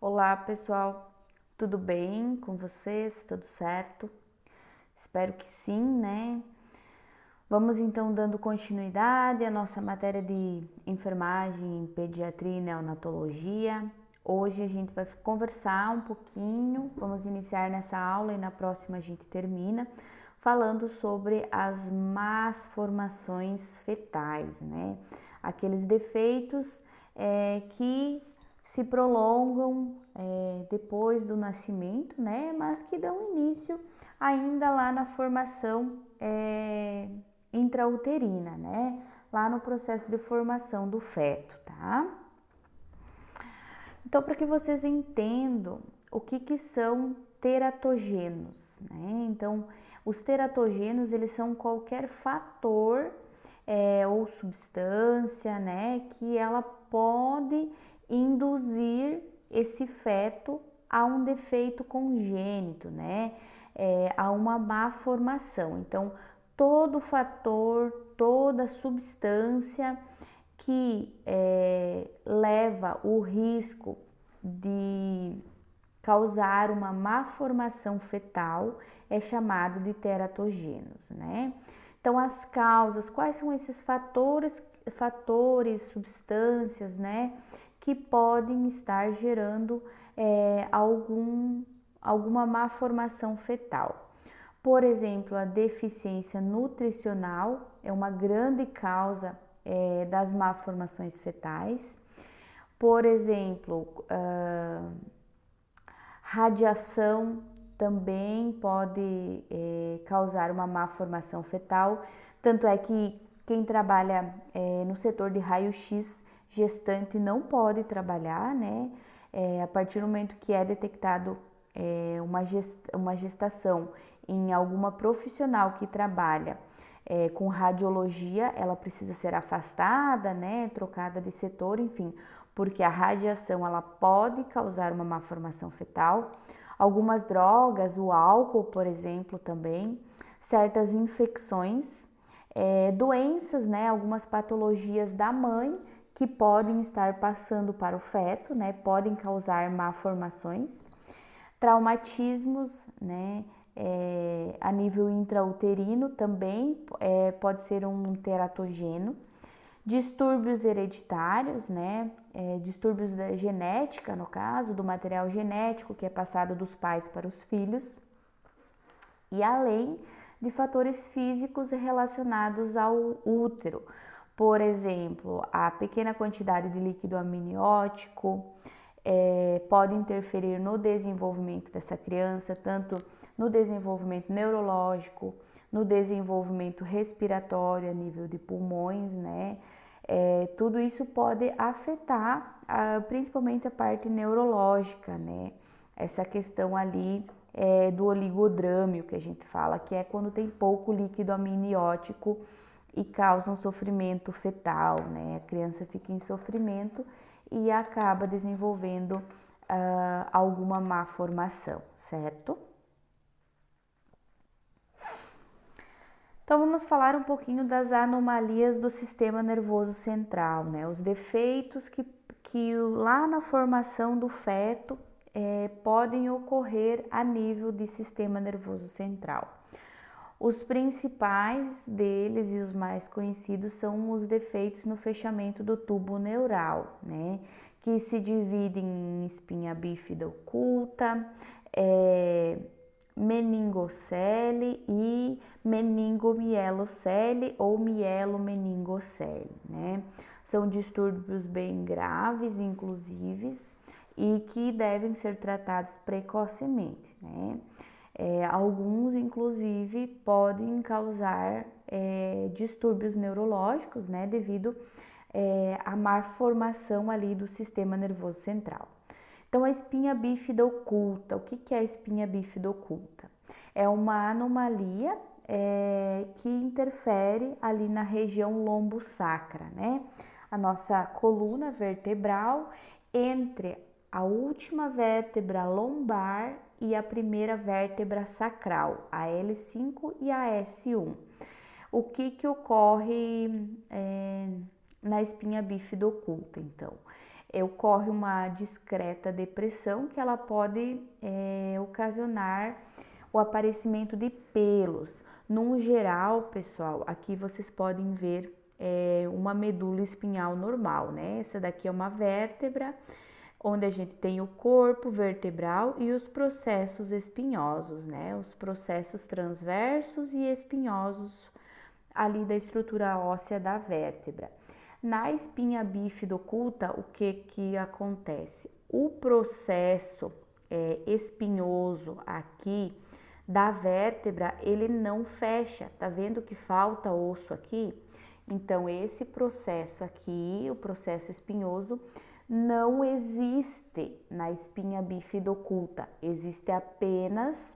Olá, pessoal, tudo bem com vocês? Tudo certo? Espero que sim, né? Vamos então dando continuidade à nossa matéria de enfermagem, pediatria e neonatologia. Hoje a gente vai conversar um pouquinho, vamos iniciar nessa aula e na próxima a gente termina, falando sobre as más formações fetais, né? Aqueles defeitos que se prolongam depois do nascimento, né? Mas que dão início ainda lá na formação intrauterina, né? Lá no processo de formação do feto, tá? Então, para que vocês entendam o que são teratogênios, né? Então, os teratogênios, eles são qualquer fator ou substância, né, que ela pode induzir esse feto a um defeito congênito, né, a uma má formação. Então, todo fator, toda substância que leva o risco de causar uma má formação fetal é chamado de teratogênios, né? Então, as causas, quais são esses fatores, substâncias, né, que podem estar gerando alguma má formação fetal? Por exemplo, a deficiência nutricional é uma grande causa das malformações fetais. Por exemplo, radiação também pode causar uma má formação fetal. Tanto é que quem trabalha no setor de raio-x gestante não pode trabalhar, né? A partir do momento que é detectado uma gestação em alguma profissional que trabalha com radiologia, ela precisa ser afastada, né, trocada de setor, enfim, porque a radiação ela pode causar uma malformação fetal. Algumas drogas, o álcool, por exemplo, também, certas infecções, doenças, né, algumas patologias da mãe que podem estar passando para o feto, né, podem causar malformações, traumatismos, né, a nível intrauterino também pode ser um teratogênio, distúrbios hereditários, né, distúrbios da genética, no caso, do material genético que é passado dos pais para os filhos, e além de fatores físicos relacionados ao útero, por exemplo, a pequena quantidade de líquido amniótico pode interferir no desenvolvimento dessa criança, tanto no desenvolvimento neurológico, no desenvolvimento respiratório a nível de pulmões, né? Tudo isso pode afetar principalmente a parte neurológica, né? Essa questão ali do oligodrâmio que a gente fala, que é quando tem pouco líquido amniótico e causa um sofrimento fetal, né? A criança fica em sofrimento e acaba desenvolvendo alguma má formação, certo? Então vamos falar um pouquinho das anomalias do sistema nervoso central, né? Os defeitos que lá na formação do feto podem ocorrer a nível de sistema nervoso central. Os principais deles e os mais conhecidos são os defeitos no fechamento do tubo neural, né? Que se dividem em espinha bífida oculta, meningocele e meningomielocele ou mielomeningocele, né? São distúrbios bem graves, inclusive, e que devem ser tratados precocemente, né? Alguns, inclusive, podem causar distúrbios neurológicos, né, devido à má formação ali do sistema nervoso central. Então, a espinha bífida oculta, o que é a espinha bífida oculta? É uma anomalia que interfere ali na região lombo-sacra, né? A nossa coluna vertebral entre a última vértebra lombar e a primeira vértebra sacral, a L5 e a S1. O que ocorre na espinha bífida oculta, então? ocorre uma discreta depressão que ela pode ocasionar o aparecimento de pelos. No geral, pessoal, aqui vocês podem ver uma medula espinhal normal, né? Essa daqui é uma vértebra, onde a gente tem o corpo vertebral e os processos espinhosos, né? Os processos transversos e espinhosos ali da estrutura óssea da vértebra. Na espinha bífida oculta, o que acontece? O processo espinhoso aqui da vértebra, ele não fecha, tá vendo que falta osso aqui? Então, esse processo aqui, o processo espinhoso, não existe na espinha bífida oculta, existe apenas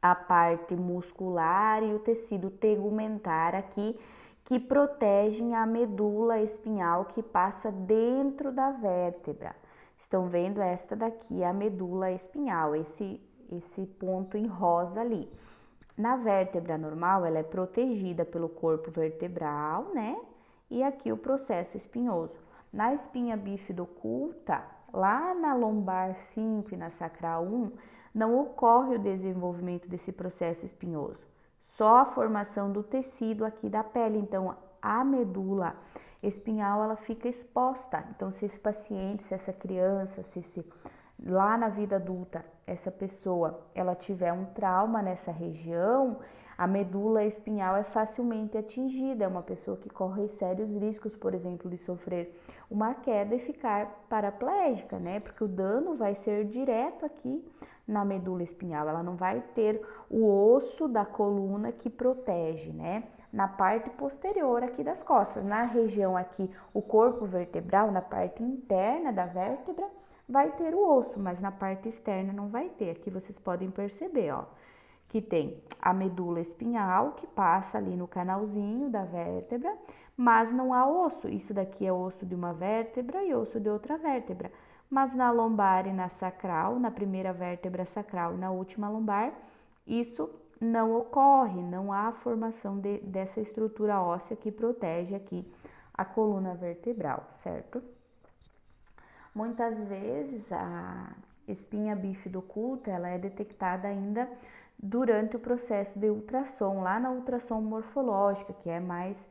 a parte muscular e o tecido tegumentar aqui, que protegem a medula espinhal que passa dentro da vértebra. Estão vendo? Esta daqui é a medula espinhal, esse ponto em rosa ali. Na vértebra normal, ela é protegida pelo corpo vertebral, né? E aqui o processo espinhoso. Na espinha bífida oculta, lá na lombar 5 e na sacral 1, não ocorre o desenvolvimento desse processo espinhoso, só a formação do tecido aqui da pele. Então, a medula espinhal, ela fica exposta. Então, se esse paciente, se essa criança, lá na vida adulta, essa pessoa, ela tiver um trauma nessa região, a medula espinhal é facilmente atingida. É uma pessoa que corre sérios riscos, por exemplo, de sofrer uma queda e ficar paraplégica, né? Porque o dano vai ser direto aqui na medula espinhal. Ela não vai ter o osso da coluna que protege, né? Na parte posterior aqui das costas, na região aqui, o corpo vertebral, na parte interna da vértebra, vai ter o osso, mas na parte externa não vai ter. Aqui vocês podem perceber, ó, que tem a medula espinhal que passa ali no canalzinho da vértebra, mas não há osso. Isso daqui é osso de uma vértebra e osso de outra vértebra. Mas na lombar e na sacral, na primeira vértebra sacral e na última lombar, isso não ocorre, não há formação dessa estrutura óssea que protege aqui a coluna vertebral, certo? Muitas vezes a espinha bífida oculta, ela é detectada ainda durante o processo de ultrassom, lá na ultrassom morfológica, que é mais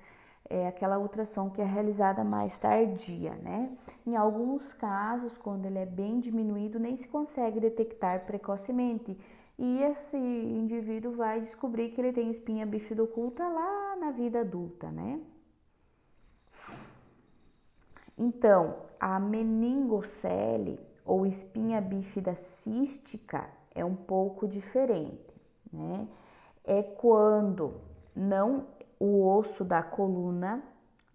aquela ultrassom que é realizada mais tardia, né? Em alguns casos, quando ele é bem diminuído, nem se consegue detectar precocemente. E esse indivíduo vai descobrir que ele tem espinha bífida oculta lá na vida adulta, né? Então, a meningocele ou espinha bífida cística é um pouco diferente, né? É quando não o osso da coluna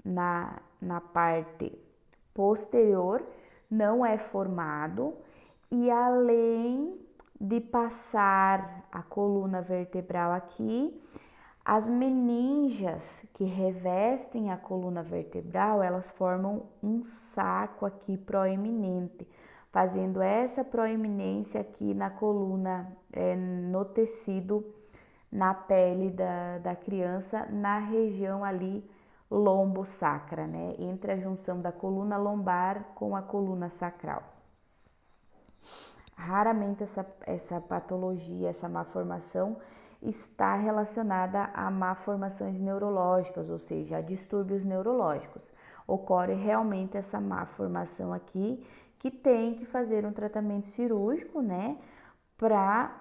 na parte posterior não é formado e além de passar a coluna vertebral aqui, as meninges que revestem a coluna vertebral, elas formam um saco aqui proeminente, fazendo essa proeminência aqui na coluna, no tecido, na pele da criança, na região ali lombo-sacra, né? Entre a junção da coluna lombar com a coluna sacral. Raramente essa patologia, essa malformação está relacionada a malformações neurológicas, ou seja, a distúrbios neurológicos. Ocorre realmente essa malformação aqui, que tem que fazer um tratamento cirúrgico, né, para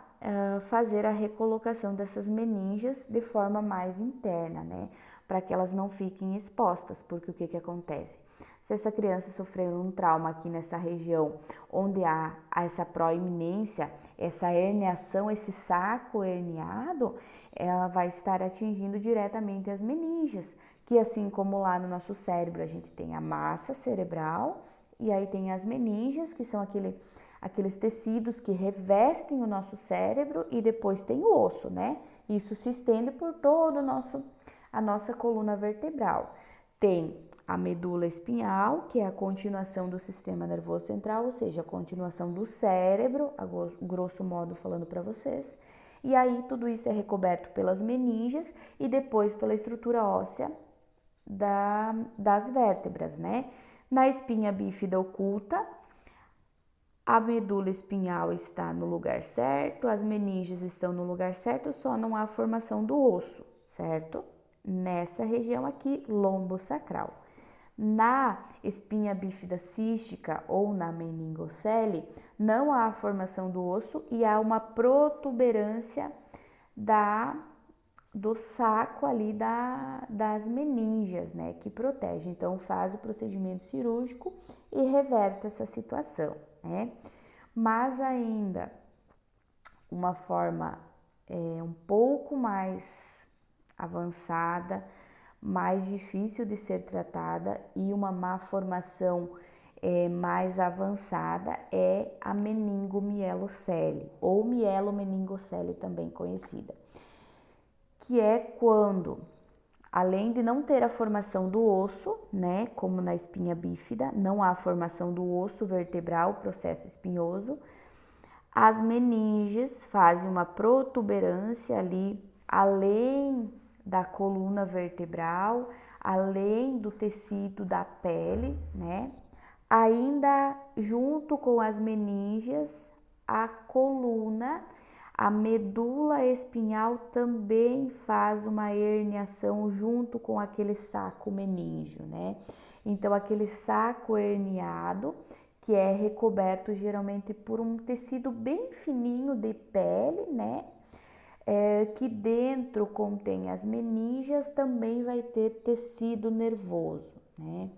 fazer a recolocação dessas meninges de forma mais interna, né, para que elas não fiquem expostas, porque o que acontece? Se essa criança sofrer um trauma aqui nessa região, onde há essa proeminência, essa herniação, esse saco herniado, ela vai estar atingindo diretamente as meninges, que assim como lá no nosso cérebro a gente tem a massa cerebral e aí tem as meninges, que são aqueles tecidos que revestem o nosso cérebro, e depois tem o osso, né? Isso se estende por todo a nossa coluna vertebral. Tem a medula espinhal, que é a continuação do sistema nervoso central, ou seja, a continuação do cérebro, a grosso modo falando para vocês. E aí tudo isso é recoberto pelas meninges e depois pela estrutura óssea das vértebras, né? Na espinha bífida oculta, a medula espinhal está no lugar certo, as meninges estão no lugar certo, só não há formação do osso, certo? Nessa região aqui, lombosacral. Na espinha bífida cística ou na meningocele, não há formação do osso e há uma protuberância do saco ali das meninges, né, que protege. Então, faz o procedimento cirúrgico e reverte essa situação, né? Mas ainda uma forma um pouco mais avançada, mais difícil de ser tratada e uma má formação mais avançada é a meningomielocele ou mielomeningocele também conhecida, que é quando, além de não ter a formação do osso, né, como na espinha bífida, não há formação do osso vertebral, processo espinhoso, as meninges fazem uma protuberância ali, além da coluna vertebral, além do tecido da pele, né? Ainda junto com as meninges, a coluna, a medula espinhal também faz uma herniação junto com aquele saco meníngeo, né? Então, aquele saco herniado, que é recoberto geralmente por um tecido bem fininho de pele, né? Que dentro contém as meninges, também vai ter tecido nervoso, né?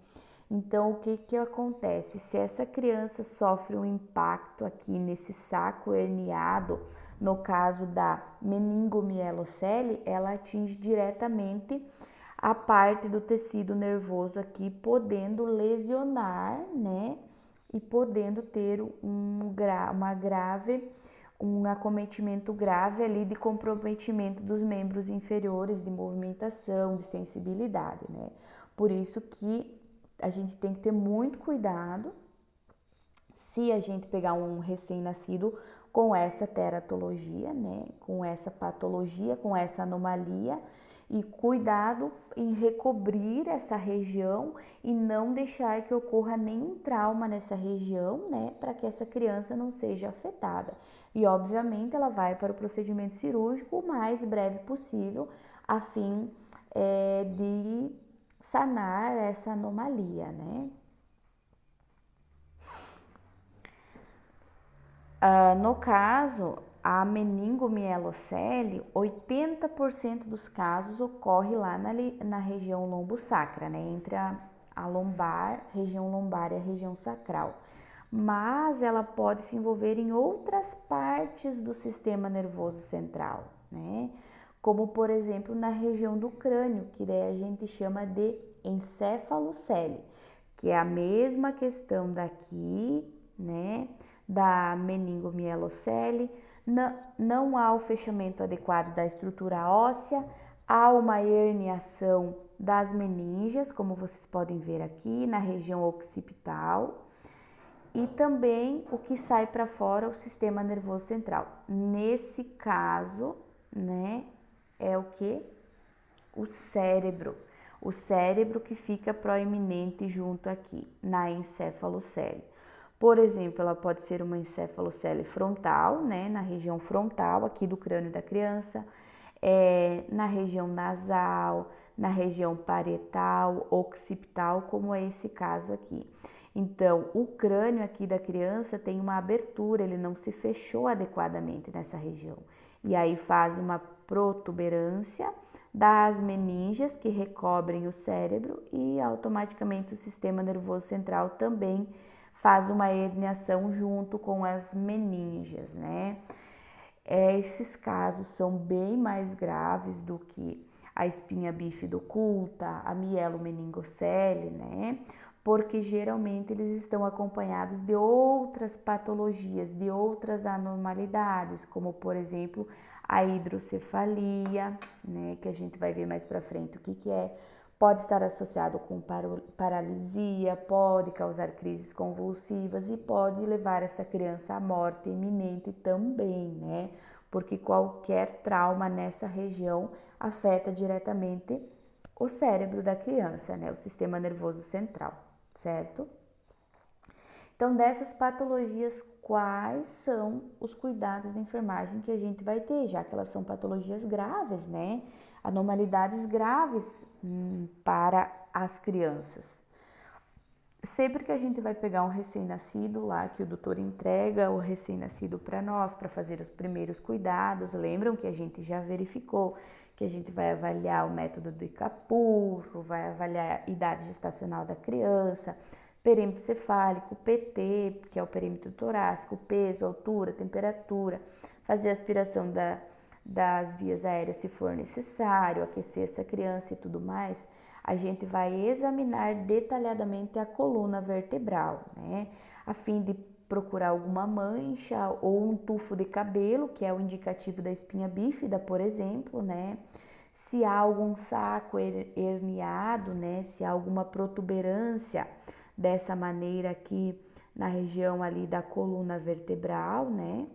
Então, o que acontece? Se essa criança sofre um impacto aqui nesse saco herniado, no caso da meningomielocele, ela atinge diretamente a parte do tecido nervoso aqui, podendo lesionar, né? E podendo ter um acometimento grave ali de comprometimento dos membros inferiores, de movimentação, de sensibilidade, né? Por isso que a gente tem que ter muito cuidado se a gente pegar um recém-nascido com essa teratologia, né? Com essa patologia, com essa anomalia, e cuidado em recobrir essa região e não deixar que ocorra nenhum trauma nessa região, né, para que essa criança não seja afetada. E obviamente ela vai para o procedimento cirúrgico o mais breve possível, a fim de sanar essa anomalia, né? No caso, a meningomielocele, 80% dos casos ocorre lá na região lombosacra, né? Entre a lombar, região lombar e a região sacral. Mas ela pode se envolver em outras partes do sistema nervoso central, né? Como, por exemplo, na região do crânio, que daí a gente chama de encefalocele, que é a mesma questão daqui, né? Da meningomielocele, não há o fechamento adequado da estrutura óssea, há uma herniação das meninges, como vocês podem ver aqui na região occipital, e também o que sai para fora, o sistema nervoso central. Nesse caso, né, é o que? O cérebro. O cérebro que fica proeminente junto aqui, na encefalocele. Por exemplo, ela pode ser uma encefalocele frontal, né, na região frontal aqui do crânio da criança, na região nasal, na região parietal, occipital, como é esse caso aqui. Então, o crânio aqui da criança tem uma abertura, ele não se fechou adequadamente nessa região. E aí faz uma protuberância das meninges que recobrem o cérebro e automaticamente o sistema nervoso central também faz uma herniação junto com as meninges, né? Esses casos são bem mais graves do que a espinha bífida oculta, a mielomeningocele, né? Porque geralmente eles estão acompanhados de outras patologias, de outras anormalidades, como por exemplo a hidrocefalia, né? Que a gente vai ver mais pra frente o que é. Pode estar associado com paralisia, pode causar crises convulsivas e pode levar essa criança à morte iminente também, né? Porque qualquer trauma nessa região afeta diretamente o cérebro da criança, né? O sistema nervoso central, certo? Então, dessas patologias, quais são os cuidados da enfermagem que a gente vai ter, já que elas são patologias graves, né? Anormalidades graves para as crianças. Sempre que a gente vai pegar um recém-nascido lá, que o doutor entrega o recém-nascido para nós, para fazer os primeiros cuidados, lembram que a gente já verificou que a gente vai avaliar o método de Capurro, vai avaliar a idade gestacional da criança, perímetro cefálico, PT, que é o perímetro torácico, peso, altura, temperatura, fazer a aspiração das vias aéreas se for necessário, aquecer essa criança e tudo mais. A gente vai examinar detalhadamente a coluna vertebral, né? A fim de procurar alguma mancha ou um tufo de cabelo, que é o indicativo da espinha bífida, por exemplo, né? Se há algum saco herniado, né? Se há alguma protuberância dessa maneira aqui na região ali da coluna vertebral, né?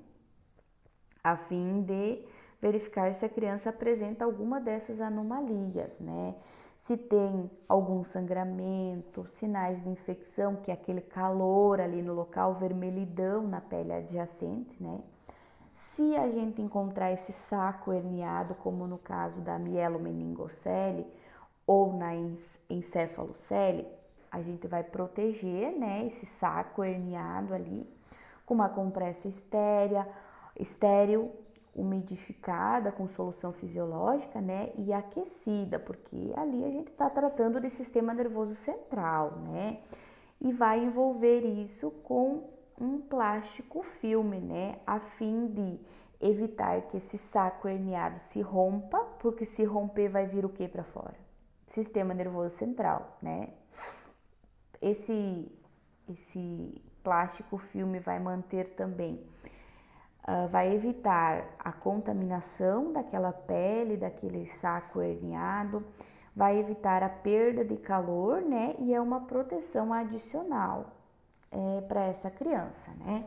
A fim de verificar se a criança apresenta alguma dessas anomalias, né? Se tem algum sangramento, sinais de infecção, que é aquele calor ali no local, vermelhidão na pele adjacente, né? Se a gente encontrar esse saco herniado, como no caso da mielomeningocele ou na encefalocele, a gente vai proteger, né, esse saco herniado ali com uma compressa estéril, umidificada com solução fisiológica, né, e aquecida, porque ali a gente está tratando de sistema nervoso central, né, e vai envolver isso com um plástico filme, né, a fim de evitar que esse saco herniado se rompa, porque se romper vai vir o que para fora? Sistema nervoso central, né? Esse plástico filme vai manter também vai evitar a contaminação daquela pele, daquele saco herniado, vai evitar a perda de calor, né? E é uma proteção adicional para essa criança, né?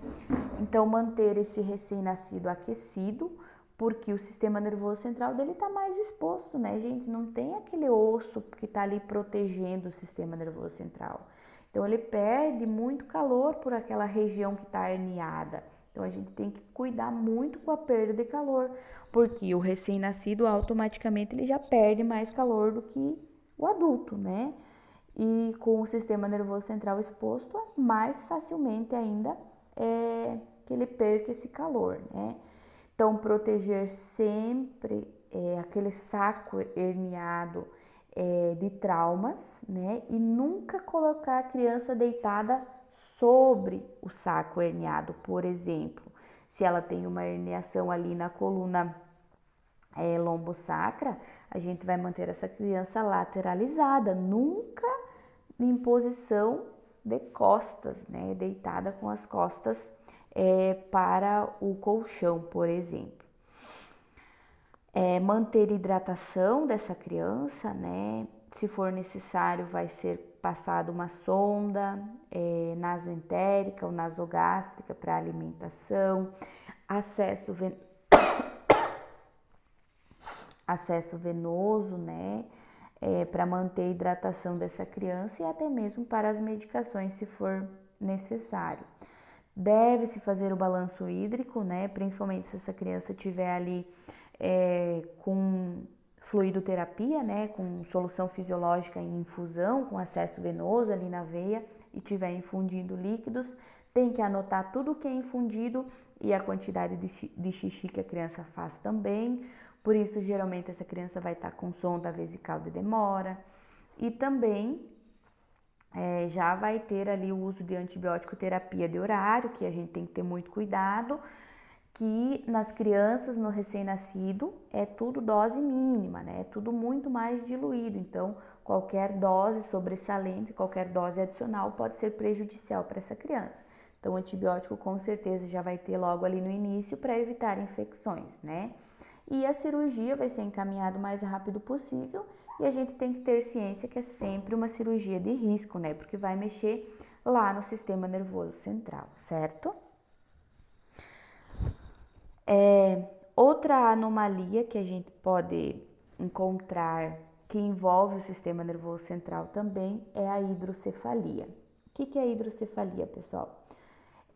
Então, manter esse recém-nascido aquecido, porque o sistema nervoso central dele está mais exposto, né, gente? Não tem aquele osso que está ali protegendo o sistema nervoso central. Então, ele perde muito calor por aquela região que está herniada. Então, a gente tem que cuidar muito com a perda de calor, porque o recém-nascido automaticamente ele já perde mais calor do que o adulto, né? E com o sistema nervoso central exposto, mais facilmente ainda que ele perca esse calor, né? Então, proteger sempre aquele saco herniado de traumas, né? E nunca colocar a criança deitada sobre o saco herniado, por exemplo. Se ela tem uma herniação ali na coluna lombosacra, a gente vai manter essa criança lateralizada, nunca em posição de costas, né? Deitada com as costas para o colchão, por exemplo. Manter hidratação dessa criança, né? Se for necessário, vai ser passada uma sonda nasoentérica ou nasogástrica para alimentação, acesso venoso, né? Para manter a hidratação dessa criança e até mesmo para as medicações, se for necessário. Deve-se fazer o balanço hídrico, né? Principalmente se essa criança tiver ali com fluidoterapia, né? Com solução fisiológica em infusão, com acesso venoso ali na veia e tiver infundindo líquidos, tem que anotar tudo o que é infundido e a quantidade de xixi que a criança faz também. Por isso, geralmente, essa criança vai estar com sonda vesical de demora e também já vai ter ali o uso de antibiótico terapia de horário, que a gente tem que ter muito cuidado, que nas crianças, no recém-nascido, é tudo dose mínima, né? É tudo muito mais diluído, então qualquer dose sobressalente, qualquer dose adicional pode ser prejudicial para essa criança. Então o antibiótico com certeza já vai ter logo ali no início para evitar infecções, né? E a cirurgia vai ser encaminhada o mais rápido possível e a gente tem que ter ciência que é sempre uma cirurgia de risco, né? Porque vai mexer lá no sistema nervoso central, certo? Outra anomalia que a gente pode encontrar que envolve o sistema nervoso central também é a hidrocefalia. que é hidrocefalia, pessoal?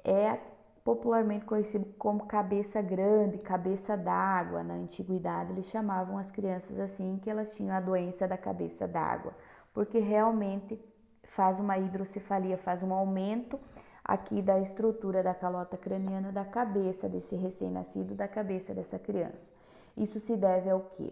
É popularmente conhecido como cabeça grande, cabeça d'água. Na antiguidade eles chamavam as crianças assim, que elas tinham a doença da cabeça d'água, porque realmente faz uma hidrocefalia, faz um aumento aqui da estrutura da calota craniana da cabeça desse recém-nascido, da cabeça dessa criança. Isso se deve ao quê?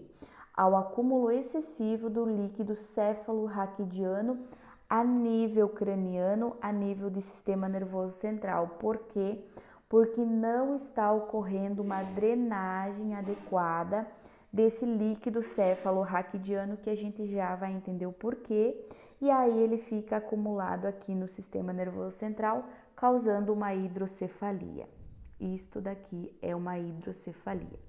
Ao acúmulo excessivo do líquido céfalo-raquidiano a nível craniano, a nível do sistema nervoso central. Por quê? Porque não está ocorrendo uma drenagem adequada desse líquido céfalo-raquidiano, que a gente já vai entender o porquê, e aí ele fica acumulado aqui no sistema nervoso central, causando uma hidrocefalia. Isto daqui é uma hidrocefalia,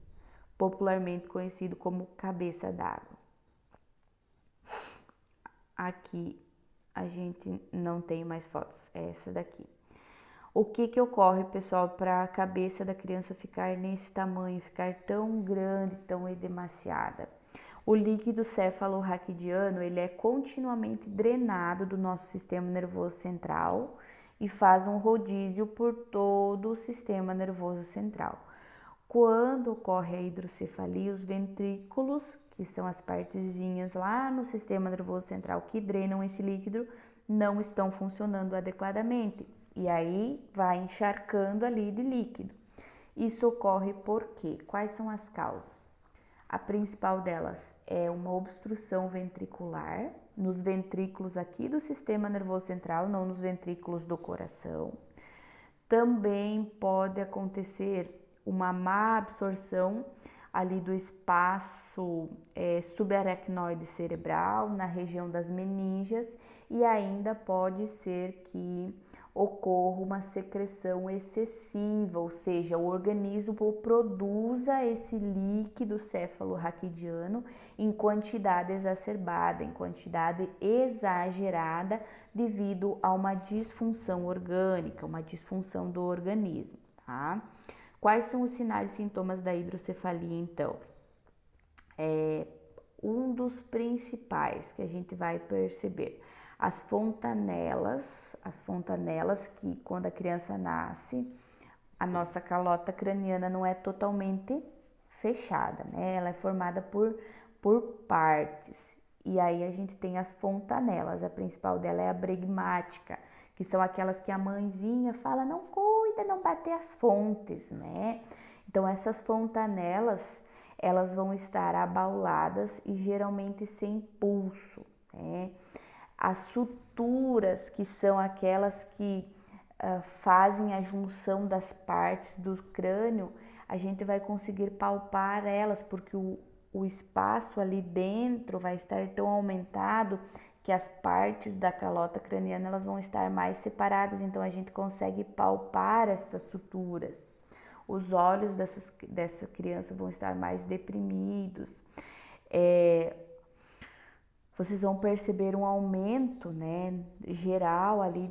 popularmente conhecido como cabeça d'água. Aqui a gente não tem mais fotos, é essa daqui. O que ocorre, pessoal, para a cabeça da criança ficar nesse tamanho, ficar tão grande, tão edemaciada? O líquido céfalo-raquidiano, ele é continuamente drenado do nosso sistema nervoso central e faz um rodízio por todo o sistema nervoso central. Quando ocorre a hidrocefalia, os ventrículos, que são as partezinhas lá no sistema nervoso central que drenam esse líquido, não estão funcionando adequadamente. E aí vai encharcando ali de líquido. Isso ocorre por quê? Quais são as causas? A principal delas é uma obstrução ventricular, nos ventrículos aqui do sistema nervoso central, não nos ventrículos do coração. Também pode acontecer uma má absorção ali do espaço subaracnoide cerebral, na região das meninges, e ainda pode ser que ocorra uma secreção excessiva, ou seja, o organismo produza esse líquido céfalo-raquidiano em quantidade exacerbada, em quantidade exagerada, devido a uma disfunção orgânica, uma disfunção do organismo, tá? Quais são os sinais e sintomas da hidrocefalia, então? Um dos principais que a gente vai perceber, as fontanelas que quando a criança nasce, a nossa calota craniana não é totalmente fechada, né? Ela é formada por partes. E aí a gente tem as fontanelas, a principal dela é a bregmática, que são aquelas que a mãezinha fala, não cuida, não bater as fontes, né? Então essas fontanelas, elas vão estar abauladas e geralmente sem pulso, né? As suturas, que são aquelas que fazem a junção das partes do crânio, a gente vai conseguir palpar elas, porque o espaço ali dentro vai estar tão aumentado que as partes da calota craniana elas vão estar mais separadas, então a gente consegue palpar estas suturas. Os olhos dessa criança vão estar mais deprimidos. Vocês vão perceber um aumento, né, geral ali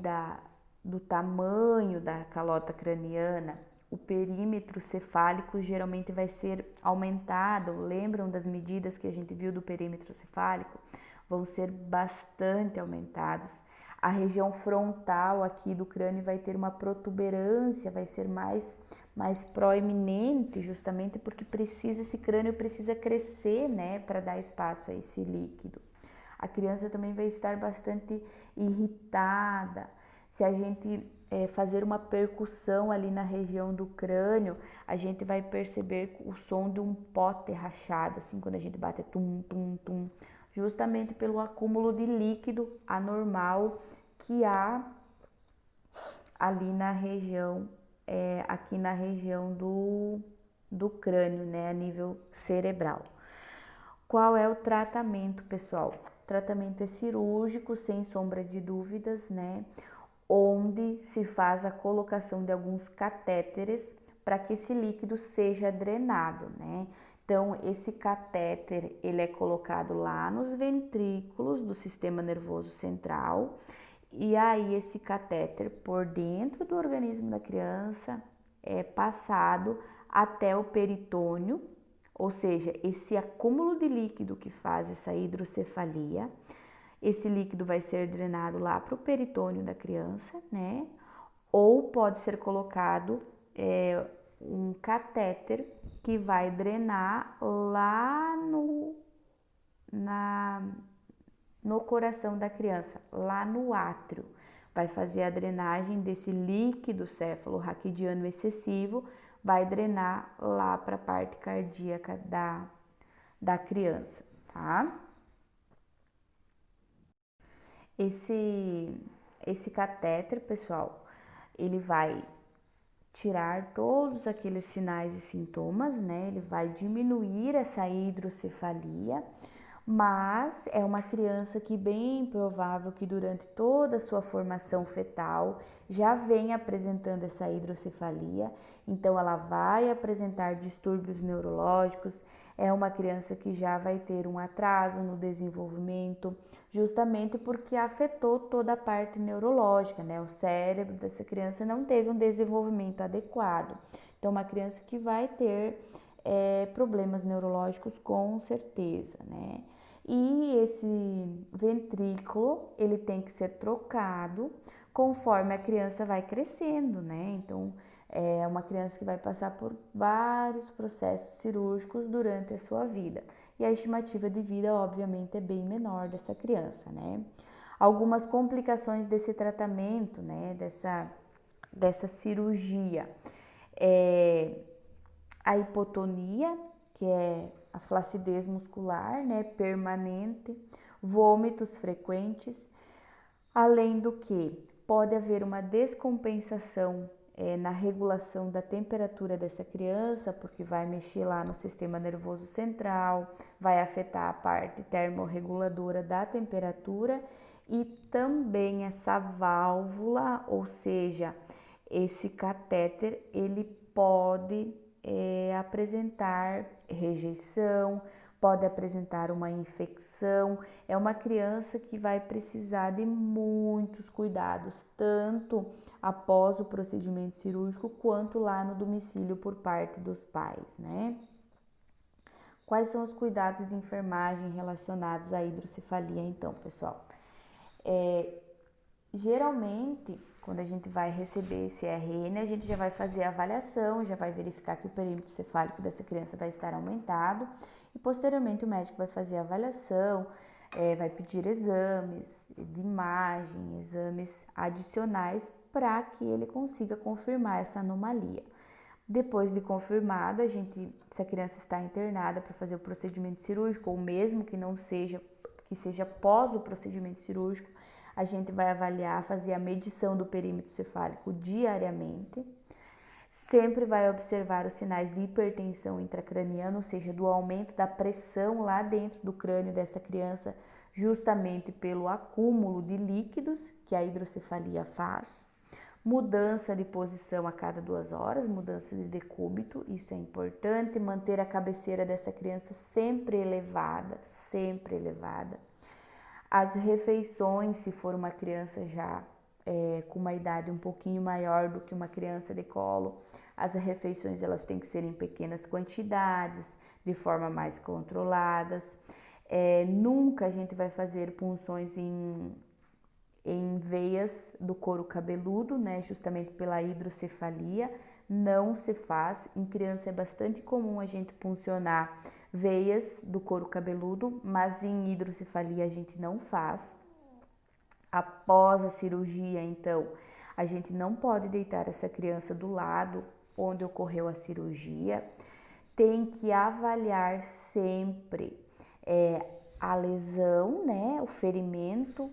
do tamanho da calota craniana. O perímetro cefálico geralmente vai ser aumentado. Lembram das medidas que a gente viu do perímetro cefálico? Vão ser bastante aumentados. A região frontal aqui do crânio vai ter uma protuberância, vai ser mais proeminente, justamente porque esse crânio precisa crescer, né, para dar espaço a esse líquido. A criança também vai estar bastante irritada. Se a gente fazer uma percussão ali na região do crânio, a gente vai perceber o som de um pote rachado, assim, quando a gente bate tum, tum, tum, justamente pelo acúmulo de líquido anormal que há ali na região, aqui na região do crânio, né, a nível cerebral. Qual é o tratamento, pessoal? O tratamento é cirúrgico, sem sombra de dúvidas, né? Onde se faz a colocação de alguns catéteres para que esse líquido seja drenado, né? Então, esse catéter, ele é colocado lá nos ventrículos do sistema nervoso central, e aí esse catéter por dentro do organismo da criança é passado até o peritônio, ou seja, esse acúmulo de líquido que faz essa hidrocefalia, Esse líquido vai ser drenado lá para o peritônio da criança, né? Ou pode ser colocado um catéter que vai drenar lá na, no coração da criança, lá no átrio. Vai fazer a drenagem desse líquido céfalo-raquidiano excessivo, vai drenar lá para a parte cardíaca da criança, tá? Esse catéter, pessoal, ele vai tirar todos aqueles sinais e sintomas, né? Ele vai diminuir essa hidrocefalia, mas é uma criança que bem provável que durante toda a sua formação fetal já vem apresentando essa hidrocefalia, então ela vai apresentar distúrbios neurológicos, é uma criança que já vai ter um atraso no desenvolvimento, justamente porque afetou toda a parte neurológica, né? O cérebro dessa criança não teve um desenvolvimento adequado. Então, uma criança que vai ter problemas neurológicos com certeza, né? E esse ventrículo, ele tem que ser trocado conforme a criança vai crescendo, né? Então, é uma criança que vai passar por vários processos cirúrgicos durante a sua vida. E a estimativa de vida, obviamente, é bem menor dessa criança, né? Algumas complicações desse tratamento, né? Dessa cirurgia. A hipotonia, que é a flacidez muscular, né, permanente, vômitos frequentes, além do que pode haver uma descompensação na regulação da temperatura dessa criança, porque vai mexer lá no sistema nervoso central, vai afetar a parte termorreguladora da temperatura e também essa válvula, ou seja, esse catéter, ele pode apresentar rejeição, pode apresentar uma infecção. É uma criança que vai precisar de muitos cuidados, tanto após o procedimento cirúrgico quanto lá no domicílio por parte dos pais, né? Quais são os cuidados de enfermagem relacionados à hidrocefalia, então, pessoal? Geralmente, quando a gente vai receber esse RN, a gente já vai fazer a avaliação, já vai verificar que o perímetro cefálico dessa criança vai estar aumentado e posteriormente o médico vai fazer a avaliação, vai pedir exames de imagem, exames adicionais para que ele consiga confirmar essa anomalia. Depois de confirmado, se a criança está internada para fazer o procedimento cirúrgico, ou mesmo que não seja, que seja após o procedimento cirúrgico, a gente vai avaliar, fazer a medição do perímetro cefálico diariamente. Sempre vai observar os sinais de hipertensão intracraniana, ou seja, do aumento da pressão lá dentro do crânio dessa criança, justamente pelo acúmulo de líquidos que a hidrocefalia faz. Mudança de posição a cada 2 horas, mudança de decúbito, isso é importante. Manter a cabeceira dessa criança sempre elevada, sempre elevada. As refeições, se for uma criança já com uma idade um pouquinho maior do que uma criança de colo, as refeições elas têm que ser em pequenas quantidades, de forma mais controladas. Nunca a gente vai fazer punções em veias do couro cabeludo, né, justamente pela hidrocefalia, não se faz. Em criança é bastante comum a gente puncionar veias do couro cabeludo, mas em hidrocefalia a gente não faz. Após a cirurgia, então, a gente não pode deitar essa criança do lado onde ocorreu a cirurgia. Tem que avaliar sempre a lesão, né, o ferimento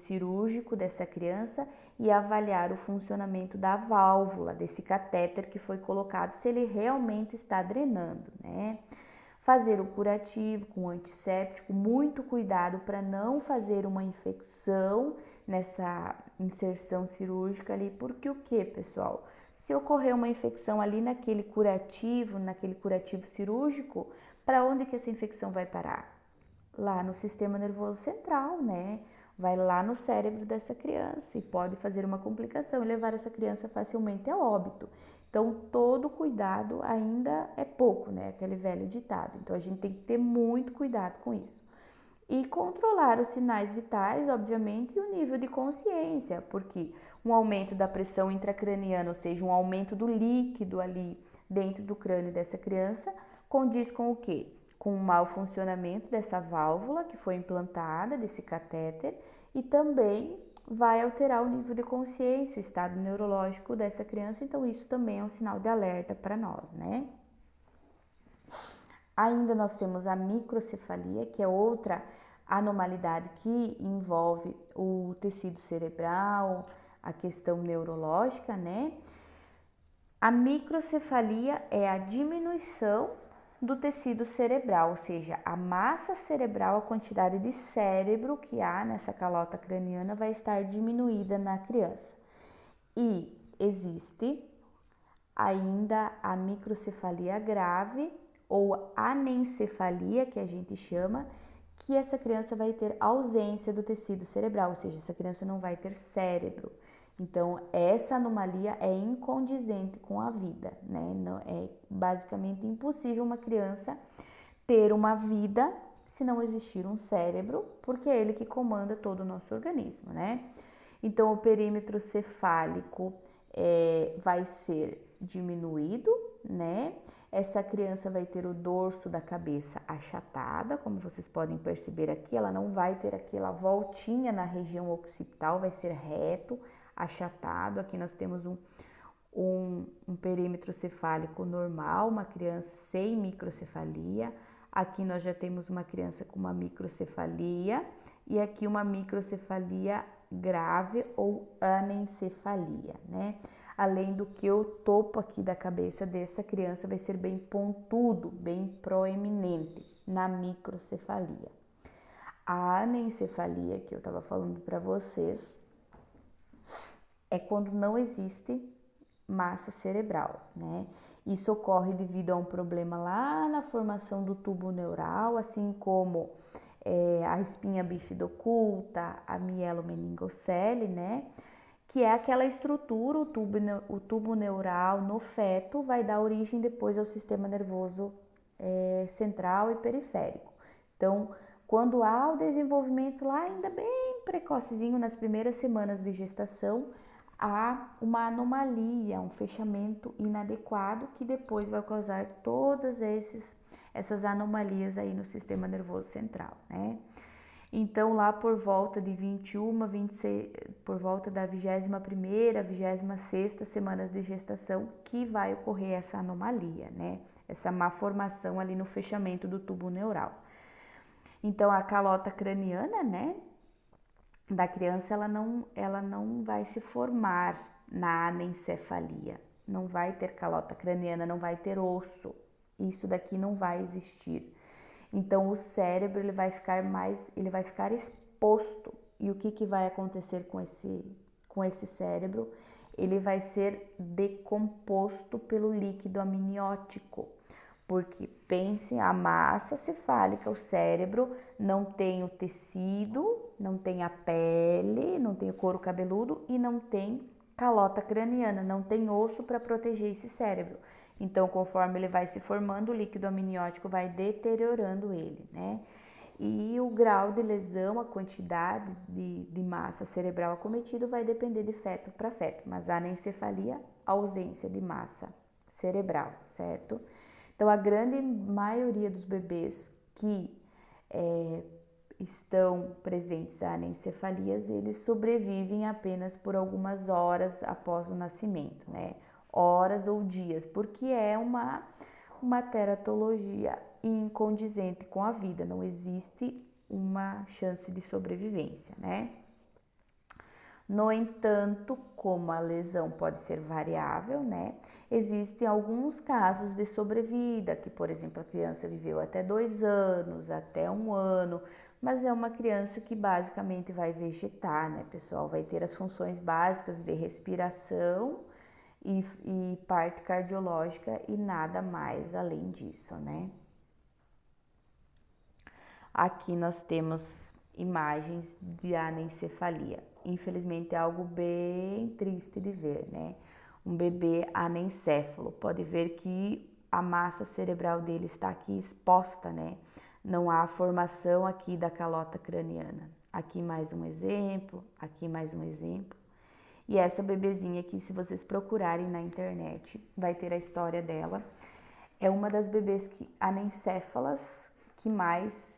cirúrgico dessa criança e avaliar o funcionamento da válvula, desse catéter que foi colocado, se ele realmente está drenando, né? Fazer o curativo com antisséptico, muito cuidado para não fazer uma infecção nessa inserção cirúrgica ali, porque o que, pessoal? Se ocorrer uma infecção ali naquele curativo cirúrgico, para onde que essa infecção vai parar? Lá no sistema nervoso central, né? Vai lá no cérebro dessa criança e pode fazer uma complicação e levar essa criança facilmente a óbito. Então, todo cuidado ainda é pouco, né? Aquele velho ditado. Então, a gente tem que ter muito cuidado com isso. e controlar os sinais vitais, obviamente, e o nível de consciência, porque um aumento da pressão intracraniana, ou seja, um aumento do líquido ali dentro do crânio dessa criança, condiz com o quê? Com o mau funcionamento dessa válvula que foi implantada, desse catéter, e também vai alterar o nível de consciência, o estado neurológico dessa criança, então isso também é um sinal de alerta para nós, né? Ainda nós temos a microcefalia, que é outra anomalidade que envolve o tecido cerebral, a questão neurológica, né? A microcefalia é a diminuição do tecido cerebral, ou seja, a massa cerebral, a quantidade de cérebro que há nessa calota craniana vai estar diminuída na criança. E existe ainda a microcefalia grave ou anencefalia, que a gente chama, que essa criança vai ter ausência do tecido cerebral, ou seja, essa criança não vai ter cérebro. Então, essa anomalia é incondizente com a vida, né? Não, é basicamente impossível uma criança ter uma vida se não existir um cérebro, porque é ele que comanda todo o nosso organismo, né? Então, o perímetro cefálico vai ser diminuído, né? Essa criança vai ter o dorso da cabeça achatada, como vocês podem perceber aqui, ela não vai ter aquela voltinha na região occipital, vai ser reto, achatado. Aqui nós temos um perímetro cefálico normal, uma criança sem microcefalia. Aqui nós já temos uma criança com uma microcefalia e aqui uma microcefalia grave ou anencefalia, né? Além do que o topo aqui da cabeça dessa criança vai ser bem pontudo, bem proeminente na microcefalia. A anencefalia que eu estava falando para vocês é quando não existe massa cerebral, né? Isso ocorre devido a um problema lá na formação do tubo neural, assim como a espinha bífida oculta, a mielomeningocele, né? Que é aquela estrutura, o tubo neural no feto vai dar origem depois ao sistema nervoso central e periférico. Então, quando há o desenvolvimento lá ainda bem precocezinho, nas primeiras semanas de gestação, há uma anomalia, um fechamento inadequado que depois vai causar todas essas anomalias aí no sistema nervoso central, né? Então, lá por volta de 21, 26, por volta da 21ª, 26ª semanas de gestação, que vai ocorrer essa anomalia, né? Essa má formação ali no fechamento do tubo neural. Então, a calota craniana, né, da criança, ela não vai se formar na anencefalia. Não vai ter calota craniana, não vai ter osso. Isso daqui não vai existir. Então o cérebro ele vai ficar exposto. E o que vai acontecer com esse cérebro? Ele vai ser decomposto pelo líquido amniótico. Porque pense, a massa cefálica, o cérebro não tem o tecido, não tem a pele, não tem o couro cabeludo e não tem calota craniana, não tem osso para proteger esse cérebro. Então, conforme ele vai se formando, o líquido amniótico vai deteriorando ele, né? E o grau de lesão, a quantidade de massa cerebral acometida vai depender de feto para feto, mas a anencefalia, ausência de massa cerebral, certo? Então, a grande maioria dos bebês que estão presentes a anencefalias, eles sobrevivem apenas por algumas horas após o nascimento, né? Horas ou dias, porque é uma teratologia incondizente com a vida, não existe uma chance de sobrevivência, né? No entanto, como a lesão pode ser variável, né? Existem alguns casos de sobrevida, que, por exemplo, a criança viveu até 2 anos, até 1 ano, mas é uma criança que basicamente vai vegetar, né, pessoal? Vai ter as funções básicas de respiração e parte cardiológica e nada mais além disso, né? Aqui nós temos imagens de anencefalia. Infelizmente é algo bem triste de ver, né? Um bebê anencéfalo, pode ver que a massa cerebral dele está aqui exposta, né? não há formação aqui da calota craniana. Aqui mais um exemplo, aqui mais um exemplo. E essa bebezinha aqui, se vocês procurarem na internet, vai ter a história dela. É uma das bebês anencéfalas que mais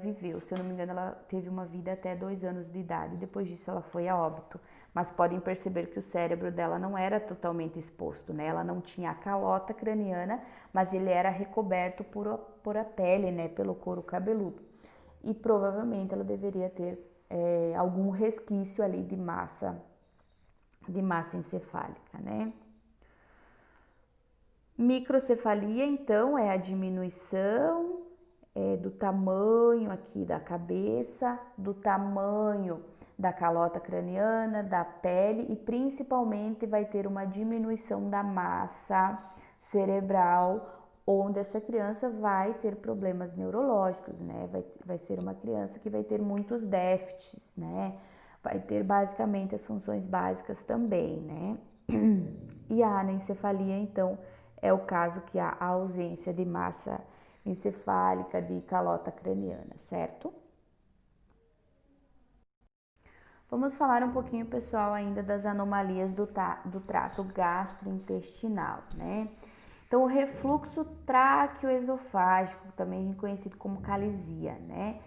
viveu. Se eu não me engano, ela teve uma vida até 2 anos de idade. Depois disso, ela foi a óbito. Mas podem perceber que o cérebro dela não era totalmente exposto, né? Ela não tinha a calota craniana, mas ele era recoberto por a pele, né? Pelo couro cabeludo. E provavelmente ela deveria ter algum resquício ali de massa encefálica, né? Microcefalia, então, é a diminuição do tamanho aqui da cabeça, do tamanho da calota craniana, da pele e principalmente vai ter uma diminuição da massa cerebral, onde essa criança vai ter problemas neurológicos, né? Vai ser uma criança que vai ter muitos déficits, né? Vai ter basicamente as funções básicas também, né? E a anencefalia, então, é o caso que há a ausência de massa encefálica, de calota craniana, certo? Vamos falar um pouquinho, pessoal, ainda das anomalias do trato gastrointestinal, né? Então, o refluxo traqueoesofágico, também conhecido como calisia, né?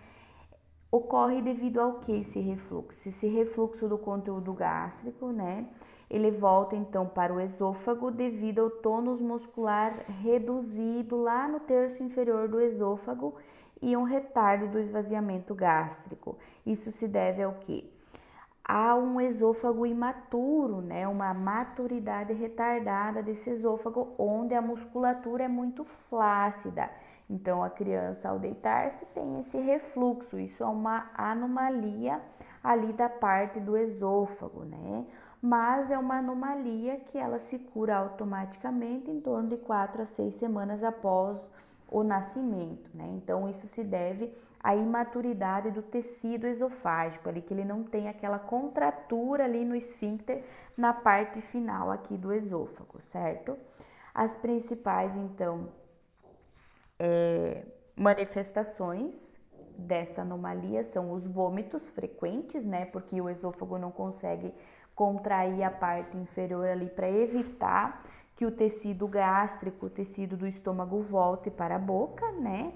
Ocorre devido ao que esse refluxo? Esse refluxo do conteúdo gástrico, né? Ele volta então para o esôfago devido ao tônus muscular reduzido lá no terço inferior do esôfago e um retardo do esvaziamento gástrico. Isso se deve ao quê? Há um esôfago imaturo, né? Uma maturidade retardada desse esôfago, onde a musculatura é muito flácida. Então, a criança, ao deitar-se, tem esse refluxo. Isso é uma anomalia ali da parte do esôfago, né? Mas é uma anomalia que ela se cura automaticamente em torno de 4 a 6 semanas após o nascimento, né? Então, isso se deve à imaturidade do tecido esofágico, ali que ele não tem aquela contratura ali no esfíncter na parte final aqui do esôfago, certo? As principais, então, manifestações dessa anomalia são os vômitos frequentes, né? Porque o esôfago não consegue contrair a parte inferior ali para evitar que o tecido gástrico, o tecido do estômago volte para a boca, né?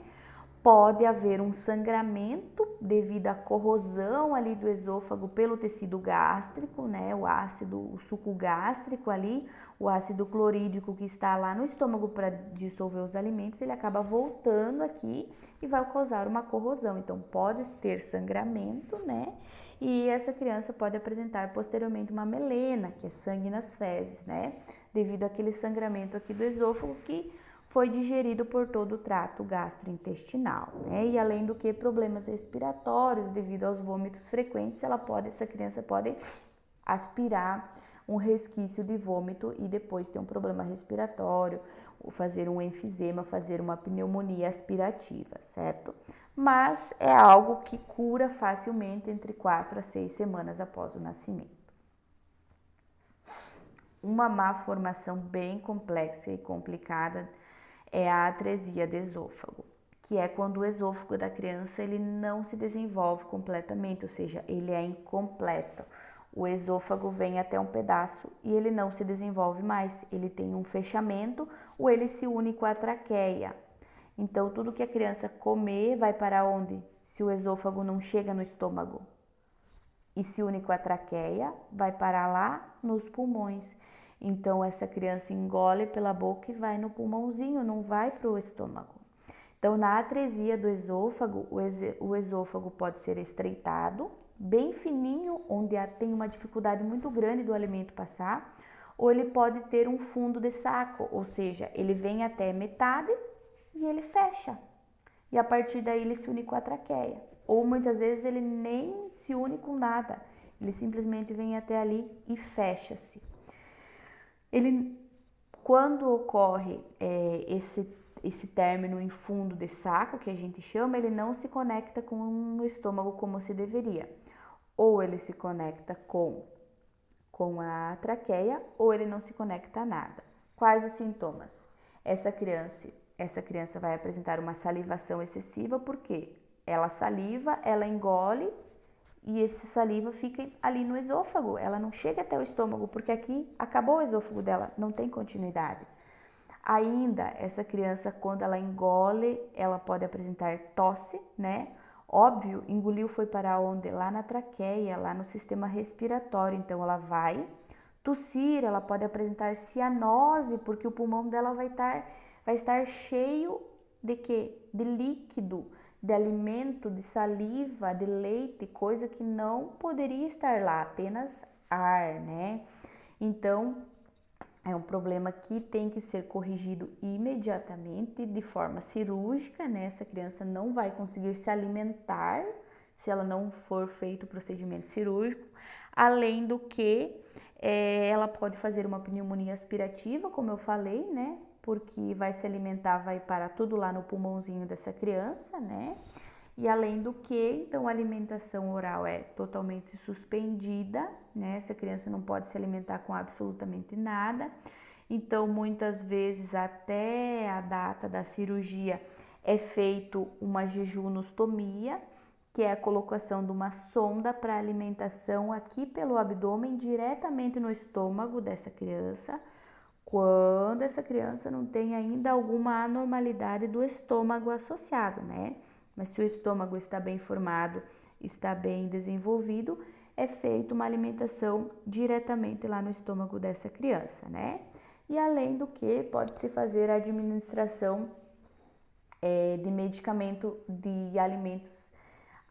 Pode haver um sangramento devido à corrosão ali do esôfago pelo tecido gástrico, né? O ácido, o suco gástrico ali, o ácido clorídrico que está lá no estômago para dissolver os alimentos, ele acaba voltando aqui e vai causar uma corrosão. Então, pode ter sangramento, né? E essa criança pode apresentar posteriormente uma melena, que é sangue nas fezes, né? Devido àquele sangramento aqui do esôfago que foi digerido por todo o trato gastrointestinal, né? E além do que problemas respiratórios devido aos vômitos frequentes, essa criança pode aspirar um resquício de vômito e depois ter um problema respiratório, ou fazer um enfisema, fazer uma pneumonia aspirativa, certo? Mas é algo que cura facilmente entre 4 a 6 semanas após o nascimento. Uma má formação bem complexa e complicada é a atresia do esôfago, que é quando o esôfago da criança ele não se desenvolve completamente, ou seja, ele é incompleto. O esôfago vem até um pedaço e ele não se desenvolve mais, ele tem um fechamento ou ele se une com a traqueia. Então, tudo que a criança comer vai para onde? Se o esôfago não chega no estômago e se une com a traqueia, vai parar lá nos pulmões. Então, essa criança engole pela boca e vai no pulmãozinho, não vai para o estômago. Então, na atresia do esôfago, o esôfago pode ser estreitado, bem fininho, onde tem uma dificuldade muito grande do alimento passar, ou ele pode ter um fundo de saco, ou seja, ele vem até metade e ele fecha. E a partir daí ele se une com a traqueia. Ou muitas vezes ele nem se une com nada, ele simplesmente vem até ali e fecha-se. Quando ocorre esse término em fundo de saco, que a gente chama, ele não se conecta com o estômago como se deveria. Ou ele se conecta com a traqueia, ou ele não se conecta a nada. Quais os sintomas? Essa criança essa criança vai apresentar uma salivação excessiva, porque ela saliva, ela engole e esse saliva fica ali no esôfago, ela não chega até o estômago, porque aqui acabou o esôfago dela, não tem continuidade. Ainda, essa criança, quando ela engole, ela pode apresentar tosse, né? Óbvio, engoliu foi para onde? Lá na traqueia, lá no sistema respiratório, então ela vai tossir, ela pode apresentar cianose, porque o pulmão dela vai estar cheio de quê? De líquido, de alimento, de saliva, de leite, coisa que não poderia estar lá, apenas ar, né? Então, é um problema que tem que ser corrigido imediatamente, de forma cirúrgica, né? Essa criança não vai conseguir se alimentar se ela não for feito o procedimento cirúrgico, além do que ela pode fazer uma pneumonia aspirativa, como eu falei, né? Porque vai se alimentar, vai parar tudo lá no pulmãozinho dessa criança, né? E além do que, então a alimentação oral é totalmente suspendida, né? Essa criança não pode se alimentar com absolutamente nada. Então, muitas vezes, até a data da cirurgia, é feito uma jejunostomia, que é a colocação de uma sonda para alimentação aqui pelo abdômen, diretamente no estômago dessa criança, quando essa criança não tem ainda alguma anormalidade do estômago associado, né? Mas se o estômago está bem formado, está bem desenvolvido, é feita uma alimentação diretamente lá no estômago dessa criança, né? E além do que, pode-se fazer a administração de medicamento de alimentos,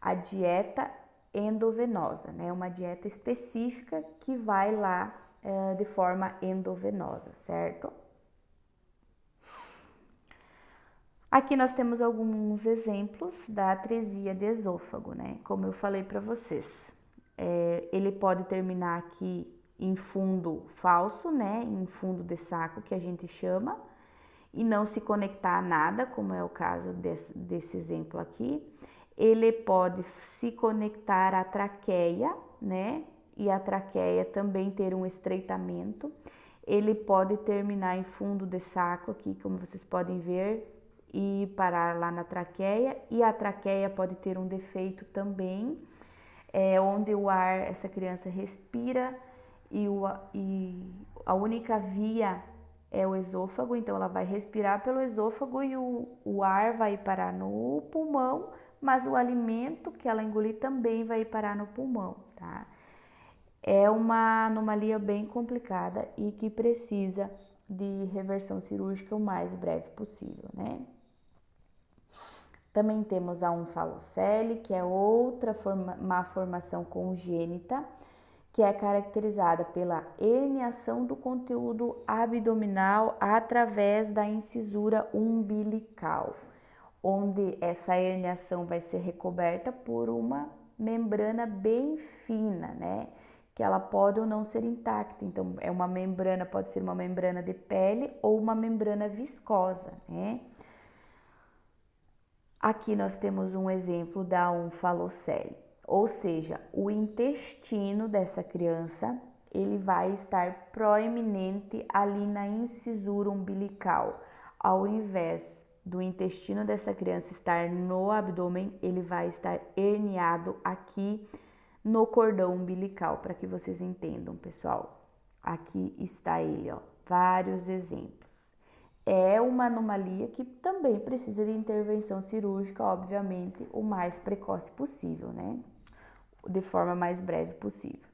a dieta endovenosa, né? Uma dieta específica que vai lá de forma endovenosa, certo? Aqui nós temos alguns exemplos da atresia de esôfago, né? Como eu falei para vocês, ele pode terminar aqui em fundo falso, né? Em fundo de saco, que a gente chama, e não se conectar a nada, como é o caso desse exemplo aqui. Ele pode se conectar à traqueia, né? E a traqueia também ter um estreitamento. Ele pode terminar em fundo de saco aqui, como vocês podem ver, e parar lá na traqueia. E a traqueia pode ter um defeito também, onde o ar, essa criança respira e a única via é o esôfago, então ela vai respirar pelo esôfago e o ar vai parar no pulmão, mas o alimento que ela engolir também vai parar no pulmão, tá? É uma anomalia bem complicada e que precisa de reversão cirúrgica o mais breve possível, né? Também temos a onfalocele, que é outra má formação congênita, que é caracterizada pela herniação do conteúdo abdominal através da incisura umbilical, onde essa herniação vai ser recoberta por uma membrana bem fina, né? Que ela pode ou não ser intacta. Então, é uma membrana, pode ser uma membrana de pele ou uma membrana viscosa, né? Aqui nós temos um exemplo da onfalocele, ou seja, o intestino dessa criança, ele vai estar proeminente ali na incisura umbilical. Ao invés do intestino dessa criança estar no abdômen, ele vai estar herniado aqui no cordão umbilical, para que vocês entendam, pessoal. Aqui está ele, ó, vários exemplos. É uma anomalia que também precisa de intervenção cirúrgica, obviamente, o mais precoce possível, né? De forma mais breve possível.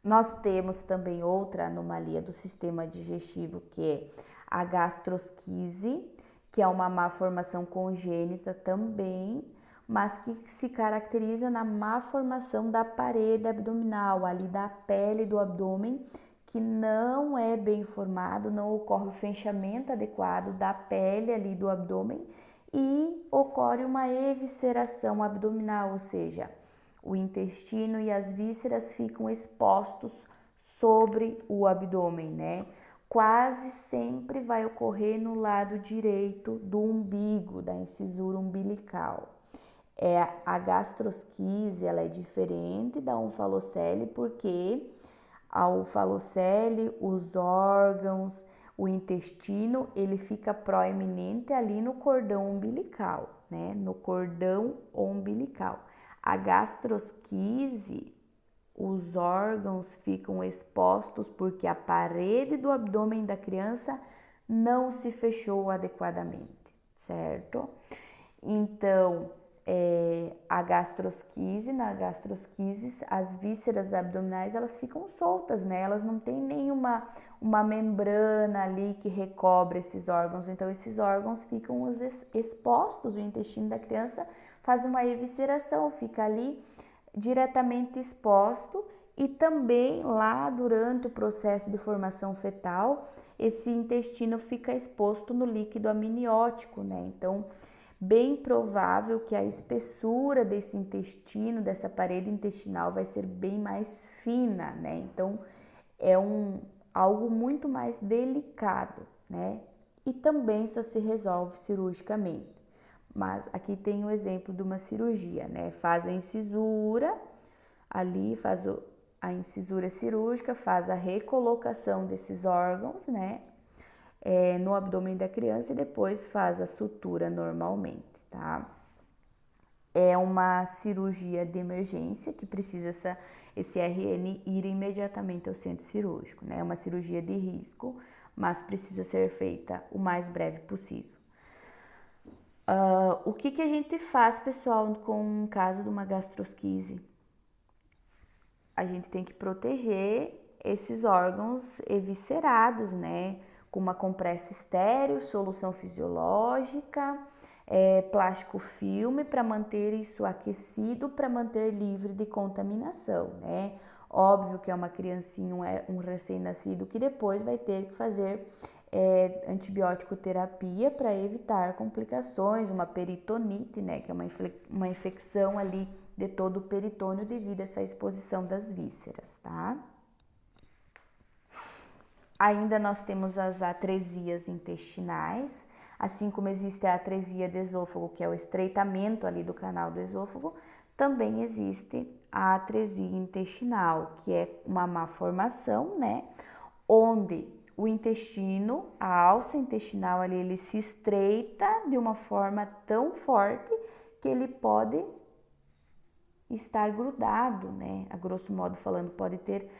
Nós temos também outra anomalia do sistema digestivo, que é a gastrosquise, que é uma má formação congênita também, mas que se caracteriza na má formação da parede abdominal, ali da pele do abdômen, que não é bem formado, não ocorre o fenchamento adequado da pele ali do abdômen e ocorre uma evisceração abdominal, ou seja, o intestino e as vísceras ficam expostos sobre o abdômen, né? Quase sempre vai ocorrer no lado direito do umbigo, da incisura umbilical. A gastrosquise, ela é diferente da onfalocele porque a onfalocele, os órgãos, o intestino ele fica proeminente ali no cordão umbilical, né? No cordão umbilical. A gastrosquise, os órgãos ficam expostos porque a parede do abdômen da criança não se fechou adequadamente, certo? Então, a gastrosquise, na gastrosquise, as vísceras abdominais elas ficam soltas, né? Elas não têm nenhuma uma membrana ali que recobre esses órgãos. Então, esses órgãos ficam expostos. O intestino da criança faz uma evisceração, fica ali diretamente exposto. E também lá durante o processo de formação fetal, esse intestino fica exposto no líquido amniótico, né? Então, bem provável que a espessura desse intestino, dessa parede intestinal, vai ser bem mais fina, né? Então, é algo muito mais delicado, né? E também só se resolve cirurgicamente. Mas aqui tem o exemplo de uma cirurgia, né? Faz a incisura, ali faz a incisura cirúrgica, faz a recolocação desses órgãos, né? No abdômen da criança e depois faz a sutura normalmente, tá? É uma cirurgia de emergência que precisa esse RN ir imediatamente ao centro cirúrgico, né? É uma cirurgia de risco, mas precisa ser feita o mais breve possível. O que a gente faz, pessoal, com o caso de uma gastrosquise? A gente tem que proteger esses órgãos eviscerados, né? Com uma compressa estéreo, solução fisiológica, plástico filme para manter isso aquecido, para manter livre de contaminação, né? Óbvio que é uma criancinha, um recém-nascido que depois vai ter que fazer antibiótico terapia para evitar complicações, uma peritonite, né? Que é uma infecção ali de todo o peritônio devido a essa exposição das vísceras, tá? Ainda nós temos as atresias intestinais, assim como existe a atresia do esôfago, que é o estreitamento ali do canal do esôfago, também existe a atresia intestinal, que é uma má formação, né? Onde o intestino, a alça intestinal ali, ele se estreita de uma forma tão forte que ele pode estar grudado, né? A grosso modo falando, pode ter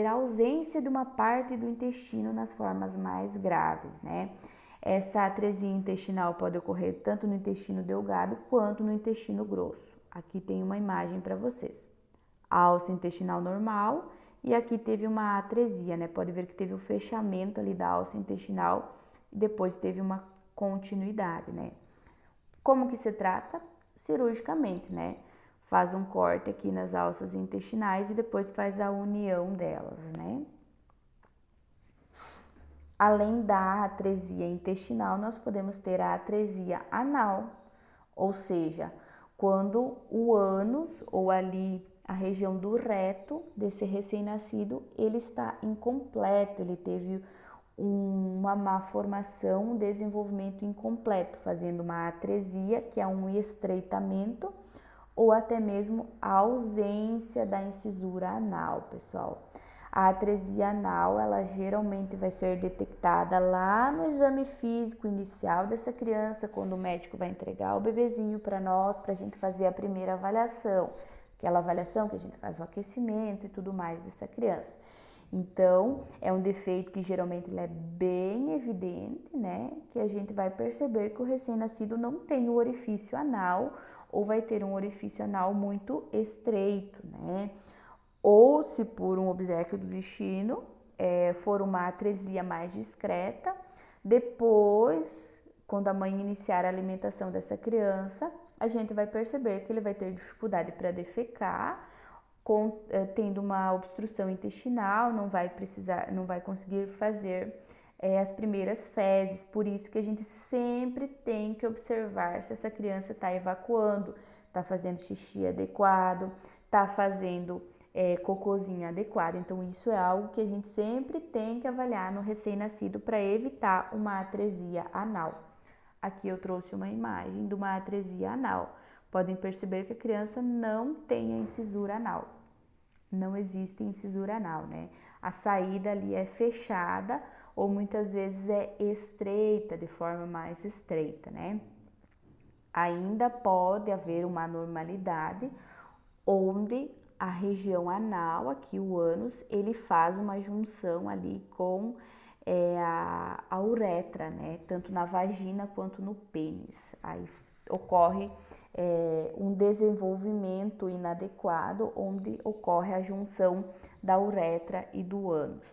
a ausência de uma parte do intestino nas formas mais graves, né? Essa atresia intestinal pode ocorrer tanto no intestino delgado quanto no intestino grosso. Aqui tem uma imagem para vocês. A alça intestinal normal e aqui teve uma atresia, né? Pode ver que teve o fechamento ali da alça intestinal e depois teve uma continuidade, né? Como que se trata? Cirurgicamente, né? Faz um corte aqui nas alças intestinais e depois faz a união delas, né? Além da atresia intestinal, nós podemos ter a atresia anal, ou seja, quando o ânus ou ali a região do reto desse recém-nascido, ele está incompleto, ele teve uma má formação, um desenvolvimento incompleto, fazendo uma atresia, que é um estreitamento, ou até mesmo a ausência da incisura anal, pessoal. A atresia anal, ela geralmente vai ser detectada lá no exame físico inicial dessa criança, quando o médico vai entregar o bebezinho para nós, para a gente fazer a primeira avaliação, aquela avaliação que a gente faz o aquecimento e tudo mais dessa criança. Então, é um defeito que geralmente ele é bem evidente, né? Que a gente vai perceber que o recém-nascido não tem o orifício anal ou vai ter um orifício anal muito estreito, né? Ou se por um obséquio do destino for uma atresia mais discreta, depois, quando a mãe iniciar a alimentação dessa criança, a gente vai perceber que ele vai ter dificuldade para defecar, tendo uma obstrução intestinal, não vai conseguir fazer as primeiras fezes. Por isso que a gente sempre tem que observar se essa criança está evacuando, está fazendo xixi adequado, está fazendo cocôzinho adequado. Então isso é algo que a gente sempre tem que avaliar no recém-nascido para evitar uma atresia anal. Aqui eu trouxe uma imagem de uma atresia anal. Podem perceber que a criança não tem a incisura anal. Não existe incisura anal, né? a saída ali é fechada ou muitas vezes é estreita, de forma mais estreita, né? Ainda pode haver uma anormalidade onde a região anal, aqui o ânus, ele faz uma junção ali com a uretra, né? Tanto na vagina quanto no pênis. Aí ocorre um desenvolvimento inadequado, onde ocorre a junção da uretra e do ânus.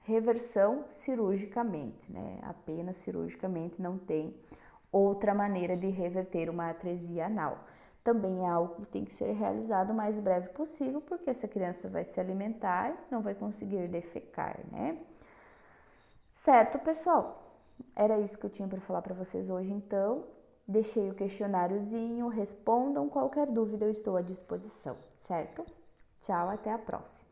Reversão cirurgicamente, né? Apenas cirurgicamente, não tem outra maneira de reverter uma atresia anal. Também é algo que tem que ser realizado o mais breve possível, porque essa criança vai se alimentar, não vai conseguir defecar, né? Certo, pessoal? Era isso que eu tinha para falar para vocês hoje, então. Deixei o questionáriozinho, respondam qualquer dúvida, eu estou à disposição, certo? Tchau, até a próxima.